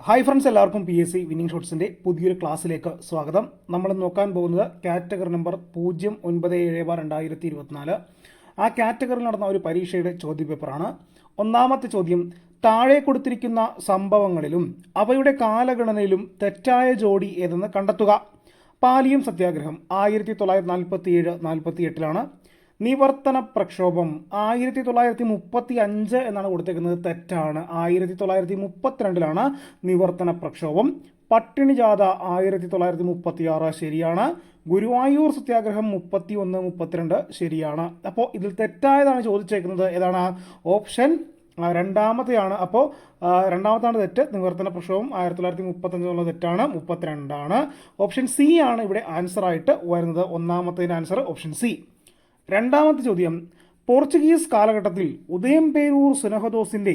Hi friends, എല്ലാവർക്കും PSC winning ഷോട്ട്സിൻ്റെ പുതിയൊരു ക്ലാസ്സിലേക്ക് സ്വാഗതം. നമ്മൾ നോക്കാൻ പോകുന്നത് കാറ്റഗറി നമ്പർ 097/2024. ആ കാറ്റഗറിയിൽ നടന്ന ഒരു പരീക്ഷയുടെ ചോദ്യപേപ്പറാണ്. ഒന്നാമത്തെ ചോദ്യം: താഴെ കൊടുത്തിരിക്കുന്ന സംഭവങ്ങളിലും അവയുടെ കാലഗണനയിലും തെറ്റായ ജോഡി ഏതെന്ന് കണ്ടെത്തുക. പാലിയം സത്യാഗ്രഹം 1947-48 നിവർത്തന പ്രക്ഷോഭം 1935 എന്നാണ് കൊടുത്തേക്കുന്നത്, തെറ്റാണ്. 1932 നിവർത്തന പ്രക്ഷോഭം. പട്ടിണി ജാഥ 1936 ശരിയാണ്. ഗുരുവായൂർ സത്യാഗ്രഹം 31-32 ശരിയാണ്. അപ്പോൾ ഇതിൽ തെറ്റായതാണ് ചോദിച്ചേക്കുന്നത്. ഏതാണ്? ഓപ്ഷൻ രണ്ടാമത്തെയാണ്. അപ്പോൾ രണ്ടാമത്താണ് തെറ്റ്. നിവർത്തന പ്രക്ഷോഭം 1935 തെറ്റാണ്. 32 ഓപ്ഷൻ സി ആണ് ഇവിടെ ആൻസർ ആയിട്ട് വരുന്നത്. ഒന്നാമത്തേതിൻ്റെ ആൻസർ ഓപ്ഷൻ സി. രണ്ടാമത്തെ ചോദ്യം: പോർച്ചുഗീസ് കാലഘട്ടത്തിൽ ഉദയംപേരൂർ സുനഹദോസിൻ്റെ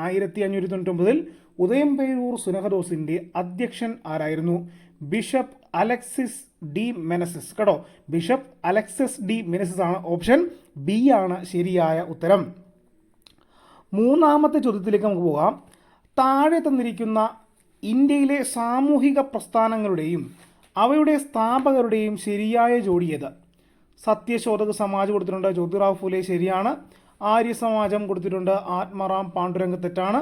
1599 ഉദയംപേരൂർ സുനഹദോസിൻ്റെ അധ്യക്ഷൻ ആരായിരുന്നു? Bishop Alexis D Menezes. കേട്ടോ, ബിഷപ്പ് അലക്സിസ് ഡി മെനസിസ് ആണ്. ഓപ്ഷൻ ബി ആണ് ശരിയായ ഉത്തരം. മൂന്നാമത്തെ ചോദ്യത്തിലേക്ക് നമുക്ക് പോകാം. താഴെ തന്നിരിക്കുന്ന ഇന്ത്യയിലെ സാമൂഹിക പ്രസ്ഥാനങ്ങളുടെയും അവയുടെ സ്ഥാപകരുടെയും ശരിയായ ജോഡിയത്? സത്യശോധക സമാജ് കൊടുത്തിട്ടുണ്ട്, ജ്യോതിറാവ് ഫുലെ ശരിയാണ്. ആര്യ സമാജം കൊടുത്തിട്ടുണ്ട്, ആത്മാറാം പാണ്ഡുരംഗ് തെറ്റാണ്.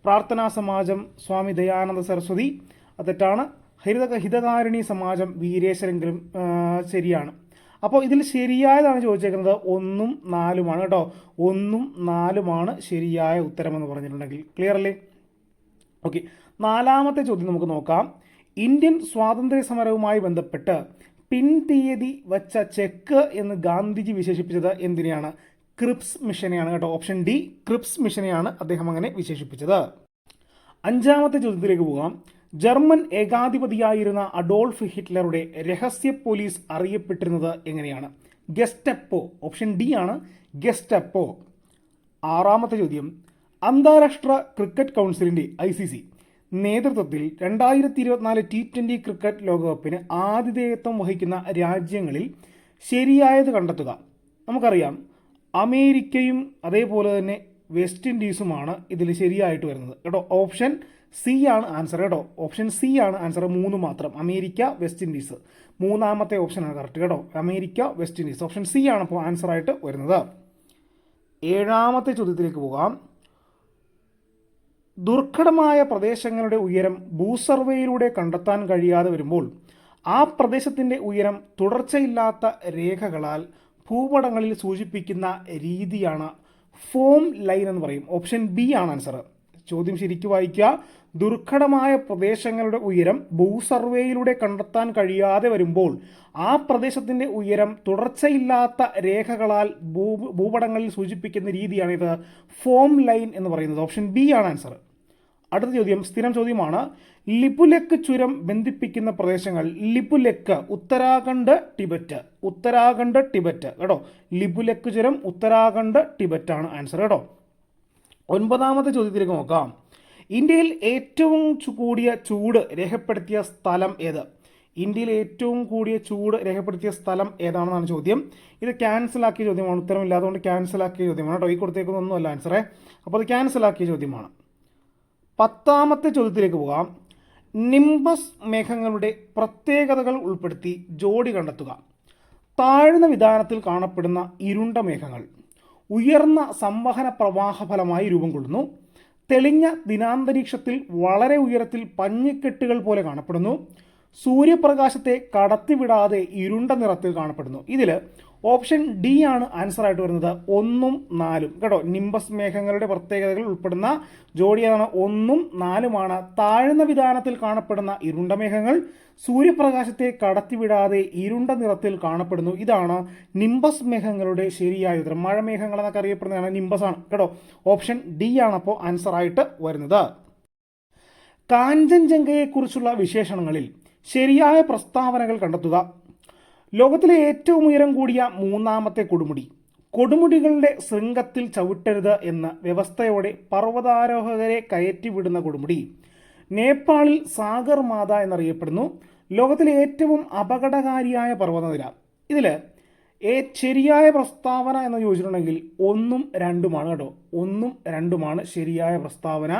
പ്രാർത്ഥനാ സമാജം സ്വാമി ദയാനന്ദ സരസ്വതി തെറ്റാണ്. ഹിതകാരിണി സമാജം വീരേശ്വരങ്കിലും ശരിയാണ്. അപ്പോൾ ഇതിൽ ശരിയായതാണ് ചോദിച്ചേക്കുന്നത് 1ഉം 4ഉമാണ് കേട്ടോ. 1ഉം 4ഉമാണ് ശരിയായ ഉത്തരമെന്ന് പറഞ്ഞിട്ടുണ്ടെങ്കിൽ. ക്ലിയർ അല്ലേ? ഓക്കെ, നാലാമത്തെ ചോദ്യം നമുക്ക് നോക്കാം. ഇന്ത്യൻ സ്വാതന്ത്ര്യ സമരവുമായി ബന്ധപ്പെട്ട് പിൻതീയതി വച്ച ചെക്ക് എന്ന് ഗാന്ധിജി വിശേഷിപ്പിച്ചത് എന്തിനെയാണ്? ക്രിപ്സ് മിഷനെയാണ് കേട്ടോ. ഓപ്ഷൻ ഡി, ക്രിപ്സ് മിഷനെയാണ് അദ്ദേഹം അങ്ങനെ വിശേഷിപ്പിച്ചത്. അഞ്ചാമത്തെ ചോദ്യത്തിലേക്ക് പോകാം. ജർമ്മൻ ഏകാധിപതിയായിരുന്ന അഡോൾഫ് ഹിറ്റ്ലറുടെ രഹസ്യ പോലീസ് അറിയപ്പെട്ടിരുന്നത് എങ്ങനെയാണ്? ഗെസ്റ്റപ്പോ. ഓപ്ഷൻ ഡി ആണ്, ഗെസ്റ്റപ്പോ. ആറാമത്തെ ചോദ്യം: അന്താരാഷ്ട്ര ക്രിക്കറ്റ് കൗൺസിലിൻ്റെ ICC നേതൃത്വത്തിൽ 2024 T20 ക്രിക്കറ്റ് ലോകകപ്പിന് ആതിഥേയത്വം വഹിക്കുന്ന രാജ്യങ്ങളിൽ ശരിയായത് കണ്ടെത്തുക. നമുക്കറിയാം, അമേരിക്കയും അതേപോലെ തന്നെ വെസ്റ്റ് ഇൻഡീസുമാണ് ഇതിൽ ശരിയായിട്ട് വരുന്നത് കേട്ടോ. ഓപ്ഷൻ സി ആണ് ആൻസർ കേട്ടോ. ഓപ്ഷൻ സി ആണ് ആൻസർ. 3 മാത്രം. America, west Indies. മൂന്നാമത്തെ ഓപ്ഷനാണ് കറക്റ്റ് കേട്ടോ. America, west Indies. Option C ആണ് ഇപ്പോൾ ആൻസർ ആയിട്ട് വരുന്നത്. ഏഴാമത്തെ ചോദ്യത്തിലേക്ക് പോകാം. ദുർഘടമായ പ്രദേശങ്ങളുടെ ഉയരം ഭൂസർവേയിലൂടെ കണ്ടെത്താൻ കഴിയാതെ വരുമ്പോൾ ആ പ്രദേശത്തിൻ്റെ ഉയരം തുടർച്ചയില്ലാത്ത രേഖകളാൽ ഭൂപടങ്ങളിൽ സൂചിപ്പിക്കുന്ന രീതിയാണ് ഫോം ലൈൻ എന്ന് പറയും. ഓപ്ഷൻ ബി ആണ് ആൻസർ. ചോദ്യം ശരിക്കും വായിക്കുക. ദുർഘടമായ പ്രദേശങ്ങളുടെ ഉയരം ഭൂസർവേയിലൂടെ കണ്ടെത്താൻ കഴിയാതെ വരുമ്പോൾ ആ പ്രദേശത്തിൻ്റെ ഉയരം തുടർച്ചയില്ലാത്ത രേഖകളാൽ ഭൂപടങ്ങളിൽ സൂചിപ്പിക്കുന്ന രീതിയാണിത് ഫോം ലൈൻ എന്ന് പറയുന്നത്. ഓപ്ഷൻ ബി ആണ് ആൻസർ. അടുത്ത ചോദ്യം സ്ഥിരം ചോദ്യമാണ്. ലിപുലെക്ക് ചുരം ബന്ധിപ്പിക്കുന്ന പ്രദേശങ്ങൾ. ലിപുലെക്ക് ഉത്തരാഖണ്ഡ്, ടിബറ്റ്. ഉത്തരാഖണ്ഡ്, ടിബറ്റ് കേട്ടോ. ലിപുലെക്ക് ചുരം ഉത്തരാഖണ്ഡ്, ടിബറ്റ് ആണ് ആൻസർ കേട്ടോ. ഒൻപതാമത്തെ ചോദ്യത്തിലേക്ക് നോക്കാം. ഇന്ത്യയിൽ ഏറ്റവും കൂടിയ ചൂട് രേഖപ്പെടുത്തിയ സ്ഥലം ഏത്? ഇന്ത്യയിൽ ഏറ്റവും കൂടിയ ചൂട് രേഖപ്പെടുത്തിയ സ്ഥലം ഏതാണെന്നാണ് ചോദ്യം. ഇത് ക്യാൻസലാക്കിയ ചോദ്യമാണ്. ഉത്തരമില്ലാത്തതുകൊണ്ട് ക്യാൻസലാക്കിയ ചോദ്യമാണ് കേട്ടോ. ഈ കൊടുത്തേക്കുന്നൊന്നുമല്ല ആൻസറേ. അപ്പോൾ അത് ക്യാൻസലാക്കിയ ചോദ്യമാണ്. പത്താമത്തെ ചോദ്യത്തിലേക്ക് പോകാം. നിംബസ് മേഘങ്ങളുടെ പ്രത്യേകതകൾ ഉൾപ്പെടുത്തി ജോഡി കണ്ടെത്തുക. താഴ്ന്ന വിധാനത്തിൽ കാണപ്പെടുന്ന ഇരുണ്ട മേഘങ്ങൾ ഉയർന്ന സംവഹന പ്രവാഹ ഫലമായി രൂപം കൊള്ളുന്നു. തെളിഞ്ഞ ദിനാന്തരീക്ഷത്തിൽ വളരെ ഉയരത്തിൽ പഞ്ഞിക്കെട്ടുകൾ പോലെ കാണപ്പെടുന്നു. സൂര്യപ്രകാശത്തെ കടത്തിവിടാതെ ഇരുണ്ട നിറത്തിൽ കാണപ്പെടുന്നു. ഇതിൽ ഓപ്ഷൻ ഡി ആണ് ആൻസർ ആയിട്ട് വരുന്നത്. 1ഉം 4ഉം കേട്ടോ. നിംബസ് മേഘങ്ങളുടെ പ്രത്യേകതകൾ ഉൾപ്പെടുന്ന ജോഡിയാണ് 1ഉം 4ഉമാണ്. താഴ്ന്ന വിധാനത്തിൽ കാണപ്പെടുന്ന ഇരുണ്ട മേഘങ്ങൾ സൂര്യപ്രകാശത്തെ കടത്തിവിടാതെ ഇരുണ്ട നിറത്തിൽ കാണപ്പെടുന്നു. ഇതാണ് നിംബസ് മേഘങ്ങളുടെ ശരിയായ ഉത്തരം. മഴമേഘങ്ങൾ എന്നൊക്കെ അറിയപ്പെടുന്നതാണ് നിംബസ് ആണ് കേട്ടോ. ഓപ്ഷൻ ഡി ആണ് അപ്പോൾ ആൻസർ ആയിട്ട് വരുന്നത്. കാഞ്ചൻജംഗയെക്കുറിച്ചുള്ള വിശേഷണങ്ങളിൽ ശരിയായ പ്രസ്താവനകൾ കണ്ടെത്തുക. ലോകത്തിലെ ഏറ്റവും ഉയരം കൂടിയ 3ാമത്തെ കൊടുമുടി. കൊടുമുടികളുടെ ശൃംഗത്തിൽ ചവിട്ടരുത് എന്ന വ്യവസ്ഥയോടെ പർവ്വതാരോഹകരെ കയറ്റിവിടുന്ന കൊടുമുടി. നേപ്പാളിൽ സാഗർ മാത എന്നറിയപ്പെടുന്നു. ലോകത്തിലെ ഏറ്റവും അപകടകാരിയായ പർവ്വതനിര. ഇതിൽ ശരിയായ പ്രസ്താവന എന്ന് ചോദിച്ചിട്ടുണ്ടെങ്കിൽ 1ഉം 2ഉമാണ് കേട്ടോ. 1ഉം 2ഉമാണ് ശരിയായ പ്രസ്താവന.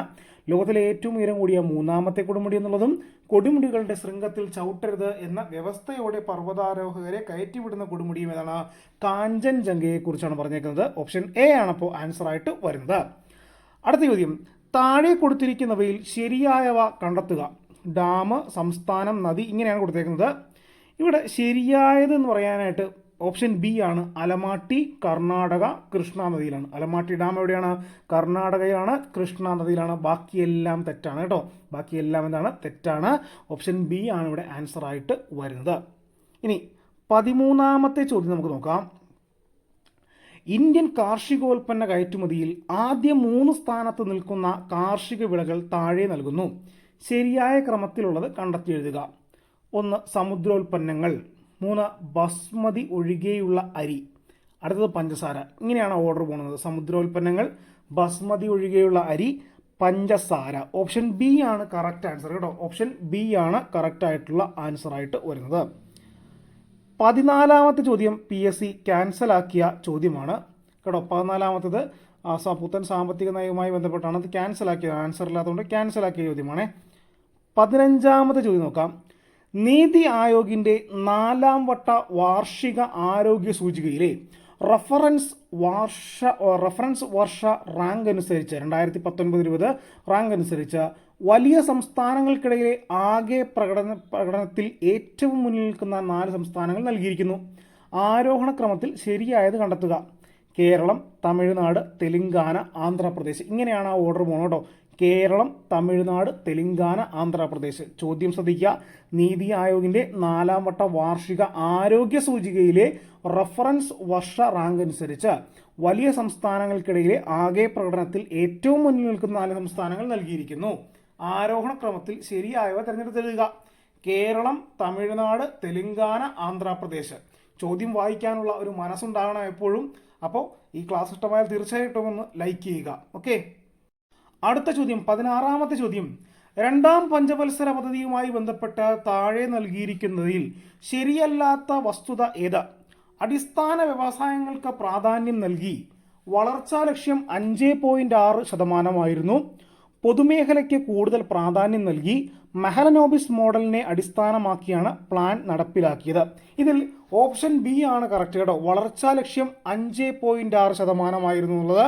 ലോകത്തിലെ ഏറ്റവും ഉയരം കൂടിയ മൂന്നാമത്തെ കൊടുമുടി എന്നുള്ളതും കൊടുമുടികളുടെ ശൃംഖത്തിൽ ചവിട്ടരുത് എന്ന വ്യവസ്ഥയോടെ പർവ്വതാരോഹകരെ കയറ്റിവിടുന്ന കൊടുമുടിയും ഏതാണ്? കാഞ്ചൻജംഗയെ കുറിച്ചാണ് പറഞ്ഞേക്കുന്നത്. ഓപ്ഷൻ എ ആണ് അപ്പോൾ ആൻസർ ആയിട്ട് വരുന്നത്. അടുത്ത ചോദ്യം, താഴെ കൊടുത്തിരിക്കുന്നവയിൽ ശരിയായവ കണ്ടെത്തുക. ഡാം, സംസ്ഥാനം, നദി ഇങ്ങനെയാണ് കൊടുത്തേക്കുന്നത്. ഇവിടെ ശരിയായത് എന്ന് പറയാനായിട്ട് ഓപ്ഷൻ ബി ആണ്. അലമാട്ടി കർണാടക കൃഷ്ണ നദിയിലാണ്. അലമാട്ടി ഡാം എവിടെയാണ്? കർണാടകയിലാണ്, കൃഷ്ണ നദിയിലാണ്. ബാക്കിയെല്ലാം തെറ്റാണ് കേട്ടോ. ബാക്കിയെല്ലാം എന്താണ്? തെറ്റാണ്. ഓപ്ഷൻ ബി ആണ് ഇവിടെ ആൻസർ ആയിട്ട് വരുന്നത്. ഇനി 13ാമത്തെ ചോദ്യം നമുക്ക് നോക്കാം. ഇന്ത്യൻ കാർഷികോൽപ്പന്ന കയറ്റുമതിയിൽ ആദ്യ 3 സ്ഥാനത്ത് നിൽക്കുന്ന കാർഷിക വിളകൾ താഴെ നൽകുന്നു. ശരിയായ ക്രമത്തിലുള്ളത് കണ്ടെത്തി എഴുതുക. 1 സമുദ്രോൽപ്പന്നങ്ങൾ, 3 ബസ്മതി ഒഴികെയുള്ള അരി, അടുത്തത് പഞ്ചസാര. ഇങ്ങനെയാണ് ഓർഡർ പോകുന്നത്. സമുദ്രോൽപ്പന്നങ്ങൾ, ബസ്മതി ഒഴികെയുള്ള അരി, പഞ്ചസാര. ഓപ്ഷൻ ബി ആണ് കറക്റ്റ് ആൻസർ കേട്ടോ. ഓപ്ഷൻ ബി ആണ് കറക്റ്റ് ആയിട്ടുള്ള ആൻസർ ആയിട്ട് വരുന്നത്. 14ാമത്തെ ചോദ്യം PSC ക്യാൻസലാക്കിയ ചോദ്യമാണ് കേട്ടോ. 14ാമത്തത് പുത്തൻ സാമ്പത്തിക നയവുമായി ബന്ധപ്പെട്ടാണ് അത് ക്യാൻസലാക്കിയത്. ആൻസർ ഇല്ലാത്തതുകൊണ്ട് ക്യാൻസലാക്കിയ ചോദ്യമാണ്. 15ാമത്തെ ചോദ്യം നോക്കാം. നീതി ആയോഗിൻ്റെ 4ാം വട്ട വാർഷിക ആരോഗ്യ സൂചികയിലെ റഫറൻസ് വർഷ റാങ്ക് അനുസരിച്ച് 2019-20 റാങ്ക് അനുസരിച്ച് വലിയ സംസ്ഥാനങ്ങൾക്കിടയിലെ ആകെ പ്രകടനത്തിൽ ഏറ്റവും മുന്നിൽ നിൽക്കുന്ന 4 സംസ്ഥാനങ്ങൾ നൽകിയിരിക്കുന്നു. ആരോഹണ ക്രമത്തിൽ ശരിയായത് കണ്ടെത്തുക. കേരളം, തമിഴ്നാട്, തെലുങ്കാന, ആന്ധ്രാപ്രദേശ്. ഇങ്ങനെയാണ് ആ ഓർഡർ പോകുന്നത് കേട്ടോ. കേരളം, തമിഴ്നാട്, തെലുങ്കാന, ആന്ധ്രാപ്രദേശ്. ചോദ്യം ശ്രദ്ധിക്കുക. നീതി ആയോഗിൻ്റെ 4ാം വട്ട വാർഷിക ആരോഗ്യ സൂചികയിലെ റഫറൻസ് വർഷ റാങ്ക് അനുസരിച്ച് വലിയ സംസ്ഥാനങ്ങൾക്കിടയിലെ ആകെ പ്രകടനത്തിൽ ഏറ്റവും മുന്നിൽ നിൽക്കുന്ന 4 സംസ്ഥാനങ്ങൾ നൽകിയിരിക്കുന്നു. ആരോഹണ ക്രമത്തിൽ ശരിയായവ തിരഞ്ഞെടുത്തെഴുതുക. കേരളം, തമിഴ്നാട്, തെലുങ്കാന, ആന്ധ്രാപ്രദേശ്. ചോദ്യം വായിക്കാനുള്ള ഒരു മനസ്സുണ്ടാകണം എപ്പോഴും. അപ്പോൾ ഈ ക്ലാസ് ഇഷ്ടമായാൽ തീർച്ചയായിട്ടും ഒന്ന് ലൈക്ക് ചെയ്യുക. ഓക്കെ, അടുത്ത ചോദ്യം 16ാമത്തെ ചോദ്യം. 2ാം പഞ്ചവത്സര പദ്ധതിയുമായി ബന്ധപ്പെട്ട് താഴെ നൽകിയിരിക്കുന്നതിൽ ശരിയല്ലാത്ത വസ്തുത ഏത്? അടിസ്ഥാന വ്യവസായങ്ങൾക്ക് പ്രാധാന്യം നൽകി വളർച്ചാ ലക്ഷ്യം 5.6%. പൊതുമേഖലയ്ക്ക് കൂടുതൽ പ്രാധാന്യം നൽകി മെഹലനോബിസ് മോഡലിനെ അടിസ്ഥാനമാക്കിയാണ് പ്ലാൻ നടപ്പിലാക്കിയത്. ഇതിൽ ഓപ്ഷൻ ബി ആണ് കറക്റ്റ് കേട്ടോ. വളർച്ചാ ലക്ഷ്യം 5.6% എന്നുള്ളത്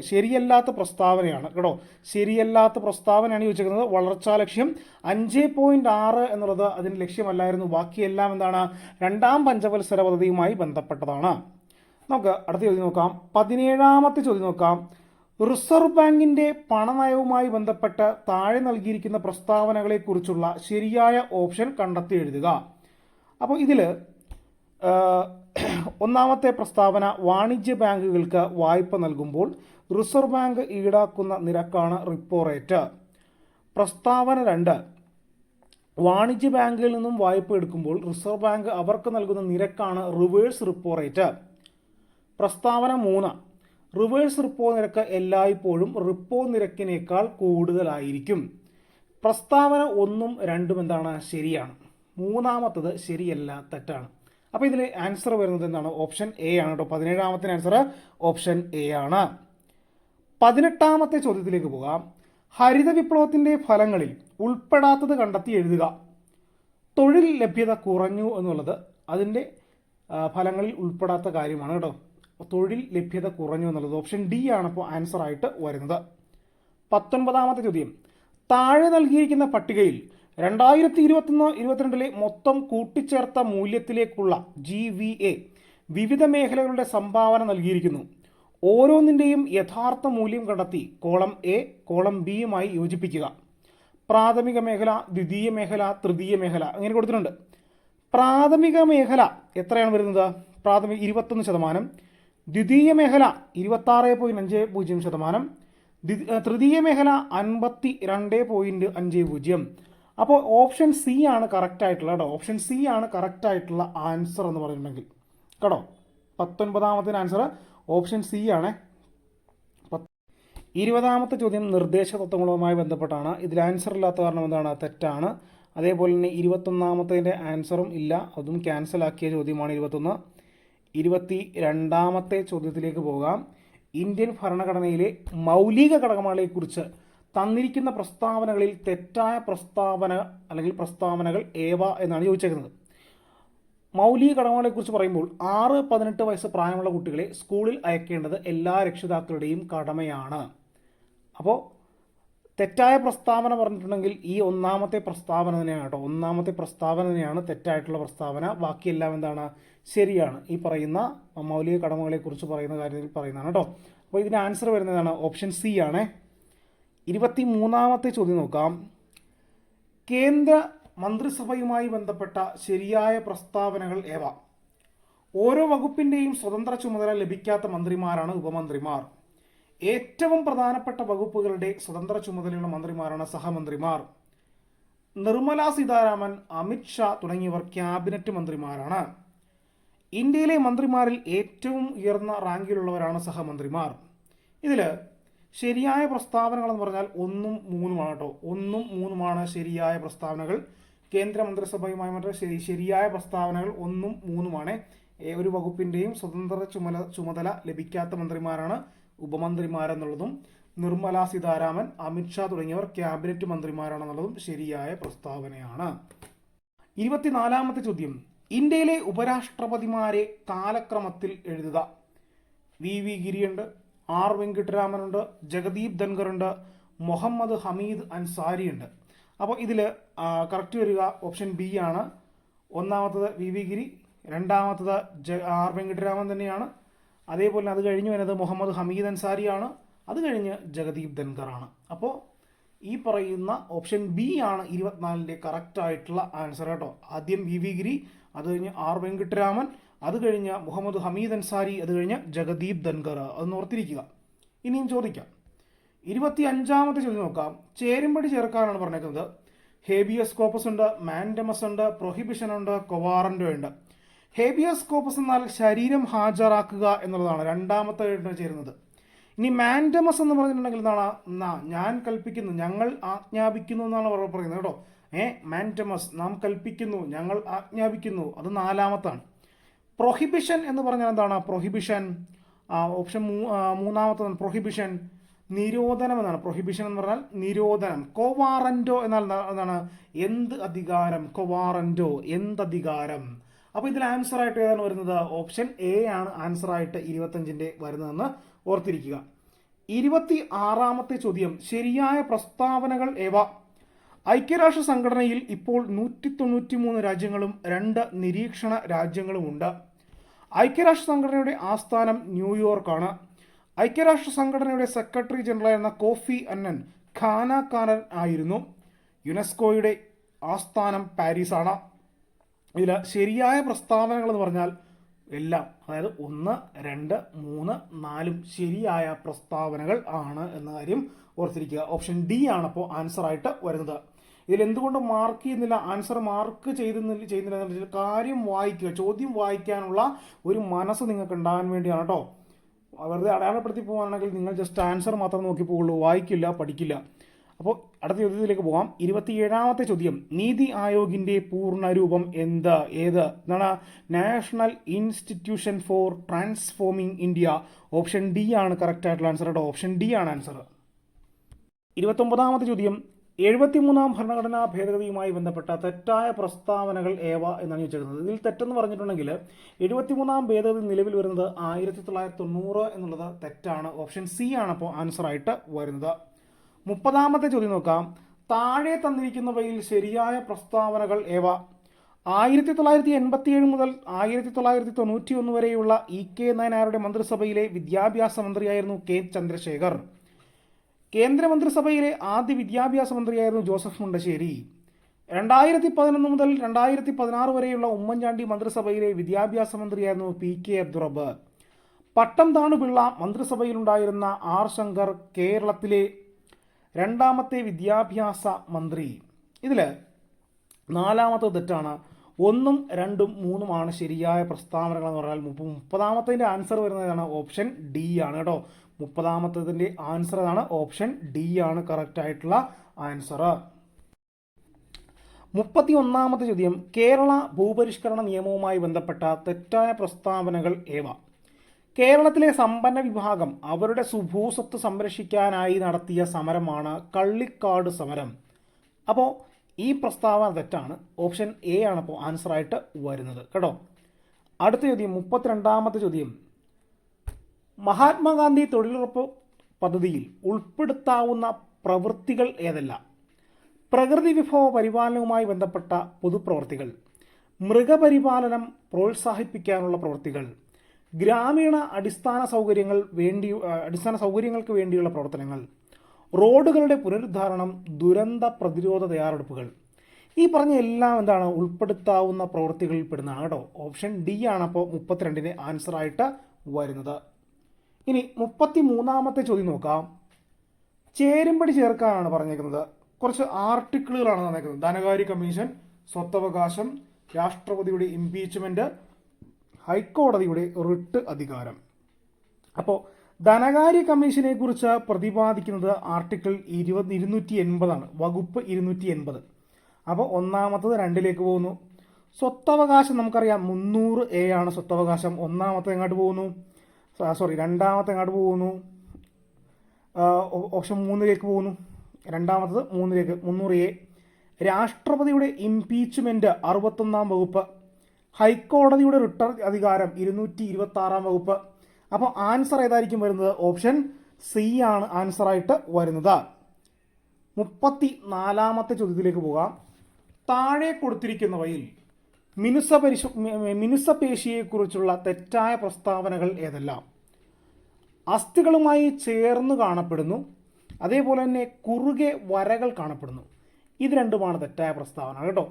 ശരിയല്ലാത്ത പ്രസ്താവനയാണ് കേട്ടോ. ശരിയല്ലാത്ത പ്രസ്താവനയാണ് ചോദിച്ചിരിക്കുന്നത്. വളർച്ചാ ലക്ഷ്യം 5.6 എന്നുള്ളത് അതിന് ലക്ഷ്യമല്ലായിരുന്നു. ബാക്കിയെല്ലാം എന്താണ്? 2ാം പഞ്ചവത്സര പദ്ധതിയുമായി ബന്ധപ്പെട്ടതാണ്. നമുക്ക് അടുത്ത ചോദ്യം നോക്കാം. 17ാമത്തെ ചോദ്യം നോക്കാം. റിസർവ് ബാങ്കിൻ്റെ പണനയവുമായി ബന്ധപ്പെട്ട് താഴെ നൽകിയിരിക്കുന്ന പ്രസ്താവനകളെക്കുറിച്ചുള്ള ശരിയായ ഓപ്ഷൻ കണ്ടെത്തി എഴുതുക. അപ്പോൾ ഇതിൽ 1ാമത്തെ പ്രസ്താവന, വാണിജ്യ ബാങ്കുകൾക്ക് വായ്പ നൽകുമ്പോൾ റിസർവ് ബാങ്ക് ഈടാക്കുന്ന നിരക്കാണ് റിപ്പോ റേറ്റ്. പ്രസ്താവന 2, വാണിജ്യ ബാങ്കുകളിൽ നിന്നും വായ്പ എടുക്കുമ്പോൾ റിസർവ് ബാങ്ക് അവർക്ക് നൽകുന്ന നിരക്കാണ് റിവേഴ്സ് റിപ്പോ റേറ്റ്. പ്രസ്താവന 3, റിവേഴ്സ് റിപ്പോ നിരക്ക് എല്ലായ്പ്പോഴും റിപ്പോ നിരക്കിനേക്കാൾ കൂടുതലായിരിക്കും. പ്രസ്താവന 1ഉം 2ഉം എന്താണ്? ശരിയാണ്. 3ാമത്തത് ശരിയല്ല, തെറ്റാണ്. അപ്പോൾ ഇതിൽ ആൻസർ വരുന്നത് എന്താണ്? ഓപ്ഷൻ എ ആണ് കേട്ടോ. 17ാമത്തെ ആൻസർ ഓപ്ഷൻ എ ആണ്. 18ാമത്തെ ചോദ്യത്തിലേക്ക് പോകാം. ഹരിത വിപ്ലവത്തിൻ്റെ ഫലങ്ങളിൽ ഉൾപ്പെടാത്തത് കണ്ടെത്തി എഴുതുക. തൊഴിൽ ലഭ്യത കുറഞ്ഞു എന്നുള്ളത് അതിൻ്റെ ഫലങ്ങളിൽ ഉൾപ്പെടാത്ത കാര്യമാണ് കേട്ടോ. തൊഴിൽ ലഭ്യത കുറഞ്ഞു എന്നുള്ളത് ഓപ്ഷൻ ഡി ആണ് ഇപ്പോൾ ആൻസർ ആയിട്ട് വരുന്നത്. 19ാമത്തെ ചോദ്യം. താഴെ നൽകിയിരിക്കുന്ന പട്ടികയിൽ 2021-22 മൊത്തം കൂട്ടിച്ചേർത്ത മൂല്യത്തിലേക്കുള്ള GVA വിവിധ മേഖലകളുടെ സംഭാവന നൽകിയിരിക്കുന്നു. ഓരോന്നിൻ്റെയും യഥാർത്ഥ മൂല്യം കണ്ടെത്തി കോളം എ കോളം ബിയുമായി യോജിപ്പിക്കുക. പ്രാഥമിക മേഖല, ദ്വിതീയ മേഖല, തൃതീയ മേഖല അങ്ങനെ കൊടുത്തിട്ടുണ്ട്. പ്രാഥമിക മേഖല എത്രയാണ് വരുന്നത്? പ്രാഥമിക 21%, ദ്വിതീയ മേഖല 26.50%, തൃതീയ മേഖല 52.50. അപ്പോൾ ഓപ്ഷൻ സി ആണ് കറക്റ്റ് ആയിട്ടുള്ള കേട്ടോ. ഓപ്ഷൻ സി ആണ് കറക്റ്റ് ആയിട്ടുള്ള ആൻസർ എന്ന് പറഞ്ഞിട്ടുണ്ടെങ്കിൽ കേട്ടോ. 19ാമത്തെ ആൻസർ ഓപ്ഷൻ സി ആണ്. 20ാമത്തെ ചോദ്യം നിർദ്ദേശ തത്വങ്ങളുമായി ബന്ധപ്പെട്ടാണ്. ഇതിൽ ആൻസർ ഇല്ലാത്ത കാരണം എന്താണ്? തെറ്റാണ്. അതേപോലെ തന്നെ 21ാമത്തതിൻ്റെ ആൻസറും ഇല്ല, അതും ക്യാൻസൽ ആക്കിയ ചോദ്യമാണ് 21. 22ാമത്തെ ചോദ്യത്തിലേക്ക് പോകാം. ഇന്ത്യൻ ഭരണഘടനയിലെ മൗലിക ഘടകങ്ങളെക്കുറിച്ച് തന്നിരിക്കുന്ന പ്രസ്താവനകളിൽ തെറ്റായ പ്രസ്താവന അല്ലെങ്കിൽ പ്രസ്താവനകൾ ഏവ എന്നാണ് ചോദിച്ചേക്കുന്നത്. മൗലിക ഘടകങ്ങളെക്കുറിച്ച് പറയുമ്പോൾ 6-18 വയസ്സ് പ്രായമുള്ള കുട്ടികളെ സ്കൂളിൽ അയക്കേണ്ടത് എല്ലാ രക്ഷിതാക്കളുടെയും കടമയാണ്. അപ്പോൾ തെറ്റായ പ്രസ്താവന പറഞ്ഞിട്ടുണ്ടെങ്കിൽ ഈ ഒന്നാമത്തെ പ്രസ്താവന തന്നെയാണ് കേട്ടോ. ഒന്നാമത്തെ പ്രസ്താവന തന്നെയാണ് തെറ്റായിട്ടുള്ള പ്രസ്താവന. ബാക്കിയെല്ലാം എന്താണ്, ശരിയാണ്. ഈ പറയുന്ന മൗലിക കടമകളെക്കുറിച്ച് പറയുന്ന കാര്യത്തിൽ പറയുന്നതാണ് കേട്ടോ. അപ്പോൾ ഇതിന് ആൻസർ വരുന്നതാണ് ഓപ്ഷൻ സി ആണ്. 23ാമത്തെ ചോദ്യം നോക്കാം. കേന്ദ്ര മന്ത്രിസഭയുമായി ബന്ധപ്പെട്ട ശരിയായ പ്രസ്താവനകൾ ഏവ? ഓരോ വകുപ്പിൻ്റെയും സ്വതന്ത്ര ചുമതല ലഭിക്കാത്ത മന്ത്രിമാരാണ് ഉപമന്ത്രിമാർ. ഏറ്റവും പ്രധാനപ്പെട്ട വകുപ്പുകളുടെ സ്വതന്ത്ര ചുമതലയുള്ള മന്ത്രിമാരാണ് സഹമന്ത്രിമാർ. നിർമ്മല സീതാരാമൻ, അമിത് ഷാ തുടങ്ങിയവർ ക്യാബിനറ്റ് മന്ത്രിമാരാണ്. ഇന്ത്യയിലെ മന്ത്രിമാരിൽ ഏറ്റവും ഉയർന്ന റാങ്കിലുള്ളവരാണ് സഹമന്ത്രിമാർ. ഇതിൽ ശരിയായ പ്രസ്താവനകളെന്ന് പറഞ്ഞാൽ 1ഉം 3ഉമാണ് കേട്ടോ. 1ഉം 3ഉമാണ് ശരിയായ പ്രസ്താവനകൾ. കേന്ദ്ര മന്ത്രിസഭയുമായി ശരിയായ പ്രസ്താവനകൾ 1ഉം 3ഉമാണ്. ഒരു വകുപ്പിൻ്റെയും സ്വതന്ത്ര ചുമതല ലഭിക്കാത്ത മന്ത്രിമാരാണ് ഉപമന്ത്രിമാരെന്നുള്ളതും നിർമ്മല സീതാരാമൻ, അമിത് ഷാ തുടങ്ങിയവർ ക്യാബിനറ്റ് മന്ത്രിമാരാണെന്നുള്ളതും ശരിയായ പ്രസ്താവനയാണ്. 24ാമത്തെ ചോദ്യം. ഇന്ത്യയിലെ ഉപരാഷ്ട്രപതിമാരെ കാലക്രമത്തിൽ എഴുതുക. വി ഗിരിയുണ്ട്, ആർ വെങ്കിട്ടരാമനുണ്ട്, ജഗദീപ് ധൻഖർ ഉണ്ട്, മുഹമ്മദ് ഹമീദ് അൻസാരി ഉണ്ട്. അപ്പോൾ ഇതിൽ കറക്റ്റ് വരിക ഓപ്ഷൻ ബി ആണ്. ഒന്നാമത്തത് വി ഗിരി, രണ്ടാമത്തത് ആർ വെങ്കിട്ടരാമൻ തന്നെയാണ്. അതേപോലെ അത് കഴിഞ്ഞ് വരുന്നത് മുഹമ്മദ് ഹമീദ് അൻസാരിയാണ്. അത് കഴിഞ്ഞ് ജഗദീപ് ധൻഖർ ആണ്. അപ്പോൾ ഈ പറയുന്ന ഓപ്ഷൻ ബി ആണ് 24ന്റെ കറക്റ്റ് ആയിട്ടുള്ള ആൻസർ കേട്ടോ. ആദ്യം വി ഗിരി, അത് കഴിഞ്ഞ് ആർ വെങ്കിട്ടരാമൻ, അത് കഴിഞ്ഞ് മുഹമ്മദ് ഹമീദ് അൻസാരി, അത് കഴിഞ്ഞ് ജഗദീപ് ധൻഖർ. അതൊന്ന് ഓർത്തിരിക്കുക. ഇനിയും ചോദിക്കാം. 25ാമത്തെ ചോദ്യം നോക്കാം. ചേരുംപടി ചേർക്കാനാണ് പറഞ്ഞേക്കുന്നത്. ഹേബിയസ് കോപ്പസ് ഉണ്ട്, മാൻഡമസ് ഉണ്ട്, പ്രൊഹിബിഷൻ ഉണ്ട്, കൊവാറന്റോ ഉണ്ട്. ഹേബിയസ് കോപ്പസ് എന്നാൽ ശരീരം ഹാജരാക്കുക എന്നുള്ളതാണ് രണ്ടാമത്തെ ചേരുന്നത്. ഇനി മാൻഡമസ് എന്ന് പറഞ്ഞിട്ടുണ്ടെങ്കിൽ എന്താണ്, ഞാൻ കൽപ്പിക്കുന്നു, ഞങ്ങൾ ആജ്ഞാപിക്കുന്നു എന്നാണ് പറയുന്നത് കേട്ടോ. മാൻഡമസ് നാം കൽപ്പിക്കുന്നു, ഞങ്ങൾ ആജ്ഞാപിക്കുന്നു, അത് 4ാമത്താണ്. പ്രൊഹിബിഷൻ എന്ന് പറഞ്ഞാൽ എന്താണ്, പ്രൊഹിബിഷൻ ഓപ്ഷൻ 3ാമത്തതാണ്. പ്രൊഹിബിഷൻ നിരോധനം എന്നാണ്. പ്രൊഹിബിഷൻ എന്ന് പറഞ്ഞാൽ നിരോധനം. കൊവാറന്റോ എന്നാൽ എന്താണ്, എന്ത് അധികാരം. കൊവാറന്റോ എന്തധികാരം. അപ്പോൾ ഇതിൽ ആൻസർ ആയിട്ട് ഏതാണ് വരുന്നത്? ഓപ്ഷൻ എ ആണ് ആൻസർ ആയിട്ട് 25ന്റെ വരുന്നതെന്ന് ഓർത്തിരിക്കുക. 26ാമത്തെ ചോദ്യം. ശരിയായ പ്രസ്താവനകൾ ഏവ? ഐക്യരാഷ്ട്ര സംഘടനയിൽ ഇപ്പോൾ 193 രാജ്യങ്ങളും 2 നിരീക്ഷണ രാജ്യങ്ങളുമുണ്ട്. ഐക്യരാഷ്ട്ര സംഘടനയുടെ ആസ്ഥാനം ന്യൂയോർക്കാണ്. ഐക്യരാഷ്ട്ര സംഘടനയുടെ സെക്രട്ടറി ജനറലായിരുന്ന കോഫി അന്നൻ ഖാനാക്കാരൻ ആയിരുന്നു. യുനെസ്കോയുടെ ആസ്ഥാനം പാരീസാണ്. ഇതിൽ ശരിയായ പ്രസ്താവനകൾ എന്ന് പറഞ്ഞാൽ എല്ലാം, അതായത് 1, 2, 3, 4 ശരിയായ പ്രസ്താവനകൾ ആണ് എന്ന കാര്യം ഓർത്തിരിക്കുക. ഓപ്ഷൻ ഡി ആണ് അപ്പോൾ ആൻസർ ആയിട്ട് വരുന്നത്. ഇതിൽ എന്തുകൊണ്ട് മാർക്ക് ചെയ്യുന്നില്ല, ആൻസർ മാർക്ക് ചെയ്യുന്നില്ല എന്നുണ്ടെങ്കിൽ കാര്യം വായിക്കുക, ചോദ്യം വായിക്കാനുള്ള ഒരു മനസ്സ് നിങ്ങൾക്ക് ഉണ്ടാകാൻ വേണ്ടിയാണ് കേട്ടോ. വെറുതെ അടയാളപ്പെടുത്തി പോകുകയാണെങ്കിൽ നിങ്ങൾ ജസ്റ്റ് ആൻസർ മാത്രം നോക്കി പോകുള്ളൂ, വായിക്കില്ല, പഠിക്കില്ല. അപ്പോൾ അടുത്ത ചോദ്യത്തിലേക്ക് പോകാം. 27ാമത്തെ ചോദ്യം. നീതി ആയോഗിൻ്റെ പൂർണ്ണരൂപം ഏത് എന്നാണ്? National institution for transforming India. Option D ആണ് കറക്റ്റ് ആയിട്ടുള്ള ആൻസർ കേട്ടോ. ഓപ്ഷൻ ഡി ആണ് ആൻസർ. 29ാമത്തെ ചോദ്യം. 73ാം ഭരണഘടനാ ഭേദഗതിയുമായി ബന്ധപ്പെട്ട തെറ്റായ പ്രസ്താവനകൾ ഏവ എന്നാണ് ചോദിച്ചിരിക്കുന്നത്. ഇതിൽ തെറ്റെന്ന് പറഞ്ഞിട്ടുണ്ടെങ്കിൽ 73ാം ഭേദഗതി നിലവിൽ വരുന്നത് 1990 എന്നുള്ളത് തെറ്റാണ്. ഓപ്ഷൻ സി ആണ് അപ്പോൾ ആൻസർ ആയിട്ട് വരുന്നത്. 30ാമത്തെ ചോദ്യം നോക്കാം. താഴെ തന്നിരിക്കുന്നവയിൽ ശരിയായ പ്രസ്താവനകൾ ഏവ? 1987 മുതൽ 1991 വരെയുള്ള കെ നായനാരുടെ മന്ത്രിസഭയിലെ വിദ്യാഭ്യാസ മന്ത്രിയായിരുന്നു കെ ചന്ദ്രശേഖർ. കേന്ദ്രമന്ത്രിസഭയിലെ ആദ്യ വിദ്യാഭ്യാസ മന്ത്രിയായിരുന്നു ജോസഫ് മുണ്ടശ്ശേരി. 2011 മുതൽ 2016 വരെയുള്ള ഉമ്മൻചാണ്ടി മന്ത്രിസഭയിലെ വിദ്യാഭ്യാസ മന്ത്രിയായിരുന്നു കെ അബ്ദുറബ്ബ്. പട്ടം താണുപിള്ള മന്ത്രിസഭയിലുണ്ടായിരുന്ന ശങ്കർ കേരളത്തിലെ രണ്ടാമത്തെ വിദ്യാഭ്യാസ മന്ത്രി. ഇതിൽ 4ാമത്തെ തെറ്റാണ്. 1ഉം 2ഉം 3ഉമാണ് ശരിയായ പ്രസ്താവനകൾ എന്ന് പറഞ്ഞാൽ 30ാമത്തെ ആൻസർ വരുന്നതാണ് ഓപ്ഷൻ ഡി ആണ് കേട്ടോ. 30ാമത്തതിൻ്റെ ആൻസർ ആണ് ഓപ്ഷൻ ഡി ആണ് കറക്റ്റ് ആയിട്ടുള്ള ആൻസർ. 31ാമത്തെ ചോദ്യം. കേരള ഭൂപരിഷ്കരണ നിയമവുമായി ബന്ധപ്പെട്ട തെറ്റായ പ്രസ്താവനകൾ ഏവ? കേരളത്തിലെ സമ്പന്ന വിഭാഗം അവരുടെ സുഭൂസ്വത്ത് സംരക്ഷിക്കാനായി നടത്തിയ സമരമാണ് കള്ളിക്കാട് സമരം. അപ്പോൾ ഈ പ്രസ്താവന തെറ്റാണ്. ഓപ്ഷൻ എ ആണ് അപ്പോൾ ആൻസറായിട്ട് വരുന്നത് കേട്ടോ. അടുത്ത ചോദ്യം, 32ാമത്തെ ചോദ്യം. മഹാത്മാഗാന്ധി തൊഴിലുറപ്പ് പദ്ധതിയിൽ ഉൾപ്പെടുത്താവുന്ന പ്രവൃത്തികൾ ഏതെല്ലാം? പ്രകൃതി വിഭവ പരിപാലനവുമായി ബന്ധപ്പെട്ട പൊതുപ്രവൃത്തികൾ, മൃഗപരിപാലനം പ്രോത്സാഹിപ്പിക്കാനുള്ള പ്രവൃത്തികൾ, ഗ്രാമീണ അടിസ്ഥാന സൗകര്യങ്ങൾക്ക് വേണ്ടിയുള്ള പ്രവർത്തനങ്ങൾ, റോഡുകളുടെ പുനരുദ്ധാരണം, ദുരന്ത പ്രതിരോധ തയ്യാറെടുപ്പുകൾ. ഈ പറഞ്ഞ എല്ലാം എന്താണ്? ഉൾപ്പെടുത്താവുന്ന പ്രവൃത്തികളിൽ പെടുന്നതാണ് കേട്ടോ. ഓപ്ഷൻ ഡി ആണ് അപ്പോൾ 32ന് ആൻസറായിട്ട് വരുന്നത്. ഇനി 33ാമത്തെ ചോദ്യം നോക്കാം. ചേരുംപടി ചേർക്കാനാണ് പറഞ്ഞേക്കുന്നത്. കുറച്ച് ആർട്ടിക്കിളുകളാണ് തന്നേക്കുന്നത്. ധനകാര്യ കമ്മീഷൻ, സ്വത്തവകാശം, രാഷ്ട്രപതിയുടെ ഇംപീച്ച്മെന്റ്, ഹൈക്കോടതിയുടെ റിട്ട് അധികാരം. അപ്പോൾ ധനകാര്യ കമ്മീഷനെ കുറിച്ച് പ്രതിപാദിക്കുന്നത് ആർട്ടിക്കിൾ 280 ആണ്, വകുപ്പ് 280. അപ്പോൾ ഒന്നാമത്തത് 2ലേക്ക് പോകുന്നു. സ്വത്തവകാശം നമുക്കറിയാം 300A ആണ് സ്വത്തവകാശം. രണ്ടാമത്തെ എങ്ങോട്ട് പോകുന്നു? ഓപ്ഷൻ 3ലേക്ക് പോകുന്നു. രണ്ടാമത്തത് 300A. രാഷ്ട്രപതിയുടെ ഇംപീച്ച്മെന്റ് 61ാം വകുപ്പ്. ഹൈക്കോടതിയുടെ റിട്ട് അധികാരം 226ാം വകുപ്പ്. അപ്പോൾ ആൻസർ ഏതായിരിക്കും വരുന്നത്? ഓപ്ഷൻ സി ആണ് ആൻസറായിട്ട് വരുന്നത്. 34ാമത്തെ ചോദ്യത്തിലേക്ക് പോകാം. താഴെ കൊടുത്തിരിക്കുന്നവയിൽ മിനുസപേശിയെക്കുറിച്ചുള്ള തെറ്റായ പ്രസ്താവനകൾ ഏതെല്ലാം? അസ്ഥികളുമായി ചേർന്ന് കാണപ്പെടുന്നു, അതേപോലെ തന്നെ കുറുകെ വരകൾ കാണപ്പെടുന്നു. ഇത് രണ്ടുമാണ് തെറ്റായ പ്രസ്താവന കേട്ടോ.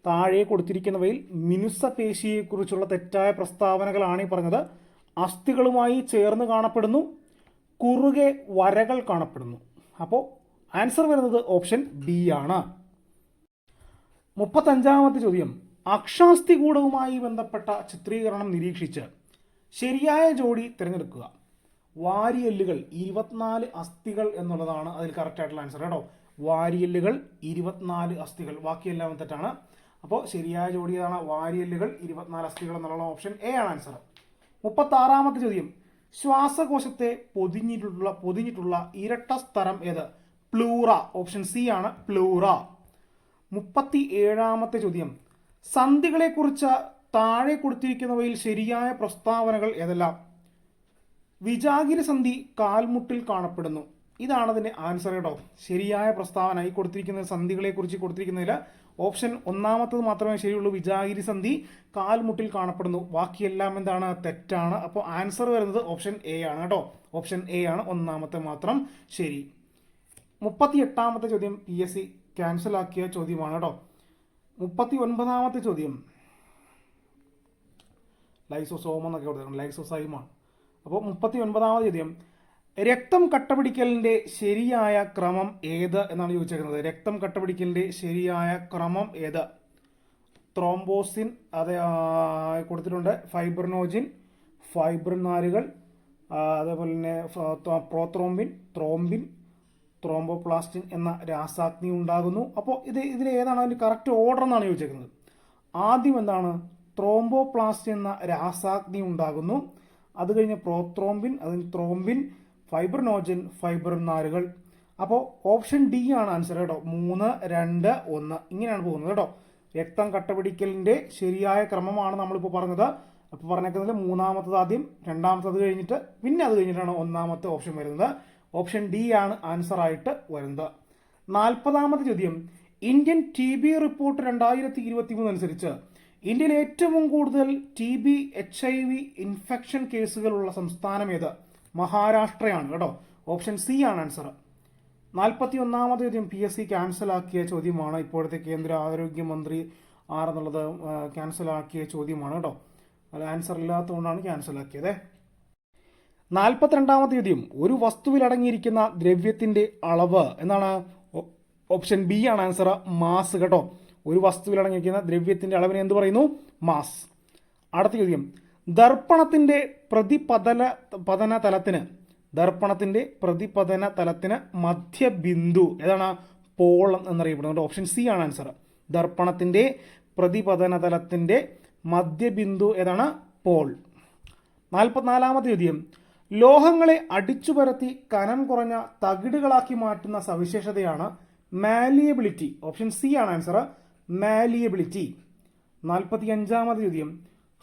താഴെ കൊടുത്തിരിക്കുന്നവയിൽ മിനുസപേശിയെക്കുറിച്ചുള്ള തെറ്റായ പ്രസ്താവനകളാണ് ഈ പറഞ്ഞത്. അസ്ഥികളുമായി ചേർന്ന് കാണപ്പെടുന്നു, കുറുകെ വരകൾ കാണപ്പെടുന്നു. അപ്പോൾ ആൻസർ വരുന്നത് ഓപ്ഷൻ ബി ആണ്. 35ാമത്തെ ചോദ്യം. അക്ഷാസ്ഥികൂടവുമായി ബന്ധപ്പെട്ട ചിത്രീകരണം നിരീക്ഷിച്ച് ശരിയായ ജോഡി തിരഞ്ഞെടുക്കുക. വാരിയെല്ലുകൾ 24 അസ്ഥികൾ എന്നുള്ളതാണ് അതിൽ കറക്റ്റായിട്ടുള്ള ആൻസർ കേട്ടോ. വാരിയെല്ലുകൾ 24 അസ്ഥികൾ, ബാക്കിയെല്ലാം തെറ്റാണ്. അപ്പോൾ ശരിയായ ജോഡി ഏതാണ്? വാരിയെല്ലുകൾ 24 അസ്ഥികൾ എന്നുള്ള ഓപ്ഷൻ എ ആണ് ആൻസർ. 36ാമത്തെ ചോദ്യം. ശ്വാസകോശത്തെ പൊതിഞ്ഞിട്ടുള്ള ഇരട്ട സ്ഥലം ഏത്? പ്ലൂറ. ഓപ്ഷൻ സി ആണ് പ്ലൂറ. 37ാമത്തെ ചോദ്യം. സന്ധികളെക്കുറിച്ച് താഴെ കൊടുത്തിരിക്കുന്നവയിൽ ശരിയായ പ്രസ്താവനകൾ ഏതെല്ലാം? വിജാഗിരി സന്ധി കാൽമുട്ടിൽ കാണപ്പെടുന്നു. ഇതാണ് അതിൻ്റെ ആൻസർ കേട്ടോ. ശരിയായ പ്രസ്താവന ഈ കൊടുത്തിരിക്കുന്ന സന്ധികളെക്കുറിച്ച് കൊടുത്തിരിക്കുന്നതിൽ ഓപ്ഷൻ ഒന്നാമത്തത് മാത്രമേ ശരിയുള്ളൂ. വിജാഗിരി സന്ധി കാൽമുട്ടിൽ കാണപ്പെടുന്നു, ബാക്കിയെല്ലാം എന്താണ്? തെറ്റാണ്. അപ്പോൾ ആൻസർ വരുന്നത് ഓപ്ഷൻ എ ആണ് കേട്ടോ. ഓപ്ഷൻ എ ആണ് ഒന്നാമത്തെ മാത്രം ശരി. 38ാമത്തെ ചോദ്യം PSC ക്യാൻസലാക്കിയ ചോദ്യമാണ് കേട്ടോ. 39ാമത്തെ ചോദ്യം ലൈസോസോം എന്നൊക്കെ കൊടുത്തിട്ടുണ്ട്, ലൈസോസൈമാണ്. അപ്പോൾ 39ാമത്തെ ചോദ്യം. രക്തം കട്ടപിടിക്കലിൻ്റെ ശരിയായ ക്രമം ഏത് എന്നാണ് ചോദിച്ചേക്കുന്നത്. രക്തം കട്ടപിടിക്കലിൻ്റെ ശരിയായ ക്രമം ഏത്? ത്രോംബോസിൻ അത് കൊടുത്തിട്ടുണ്ട്, ഫൈബ്രിനോജിൻ, ഫൈബ്രിൻ നാരുകൾ, അതേപോലെ തന്നെ പ്രോത്രോംബിൻ, ത്രോംബിൻ, ത്രോംബോപ്ലാസ്റ്റിൻ എന്ന രാസാഗ്നി ഉണ്ടാകുന്നു. അപ്പോൾ ഇതിൽ ഏതാണ് അതിൻ്റെ കറക്റ്റ് ഓർഡർ എന്നാണ് ചോദിച്ചേക്കുന്നത്. ആദ്യം എന്താണ്? ത്രോംബോപ്ലാസ്റ്റിൻ എന്ന രാസാഗ്നി ഉണ്ടാകുന്നു. അത് കഴിഞ്ഞ് പ്രോത്രോംബിൻ, അതിന് ത്രോംബിൻ, ഫൈബ്രിനോജൻ, ഫൈബ്രിൻ നാരുകൾ. അപ്പോൾ ഓപ്ഷൻ ഡി ആണ് ആൻസർ കേട്ടോ. 3, 2, 1 ഇങ്ങനെയാണ് പോകുന്നത് കേട്ടോ. രക്തം കട്ടപിടിക്കലിൻ്റെ ശരിയായ ക്രമമാണ് നമ്മളിപ്പോൾ പറഞ്ഞത്. അപ്പോൾ പറഞ്ഞേക്കുന്നതിൽ മൂന്നാമത്തത് ആദ്യം, രണ്ടാമത്തത് കഴിഞ്ഞിട്ട് പിന്നെ അത് കഴിഞ്ഞിട്ടാണ് ഒന്നാമത്തെ ഓപ്ഷൻ വരുന്നത്. ഓപ്ഷൻ ഡി ആണ് ആൻസർ ആയിട്ട് വരുന്നത്. 40ാമത്തെ ചോദ്യം. ഇന്ത്യൻ TB റിപ്പോർട്ട് 2023 അനുസരിച്ച് ഇന്ത്യയിൽ ഏറ്റവും കൂടുതൽ TB HIV ഇൻഫെക്ഷൻ കേസുകളുള്ള സംസ്ഥാനം ഏത്? മഹാരാഷ്ട്രയാണ് കേട്ടോ. ഓപ്ഷൻ സി ആണ് ആൻസർ. 41ാമത്തെ ചോദ്യം PSC ക്യാൻസലാക്കിയ ചോദ്യമാണ്. ഇപ്പോഴത്തെ കേന്ദ്ര ആരോഗ്യമന്ത്രി ആരെന്നുള്ളത് ക്യാൻസലാക്കിയ ചോദ്യമാണ് കേട്ടോ. അത് ആൻസർ ഇല്ലാത്തതുകൊണ്ടാണ് ക്യാൻസലാക്കിയത്. 42ാമത്തെ ചോദ്യം. ഒരു വസ്തുവിൽ അടങ്ങിയിരിക്കുന്ന ദ്രവ്യത്തിന്റെ അളവ് എന്താണ്? ഓപ്ഷൻ ബി ആണ് ആൻസർ, മാസ് കേട്ടോ. ഒരു വസ്തുവിൽ അടങ്ങിയിരിക്കുന്ന ദ്രവ്യത്തിന്റെ അളവിനെ എന്ത് പറയുന്നു? മാസ്. അടുത്ത ചോദ്യം. ദർപ്പണത്തിന്റെ പ്രതിപതന തലത്തിന് മധ്യബിന്ദു ഏതാണ്? പോൾ എന്നറിയപ്പെടുന്നത്. ഓപ്ഷൻ സി ആണ് ആൻസർ. ദർപ്പണത്തിന്റെ പ്രതിപതന തലത്തിന്റെ മധ്യബിന്ദു ഏതാണ്? പോൾ. 44-ാമത്തെ ചോദ്യം, ലോഹങ്ങളെ അടിച്ചുപരത്തി കനം കുറഞ്ഞ തകിടുകളാക്കി മാറ്റുന്ന സവിശേഷതയാണ് മാലിയബിലിറ്റി. ഓപ്ഷൻ സി ആണ് ആൻസർ, മാലിയബിലിറ്റി. 45-ാമത്തെ ചോദ്യം,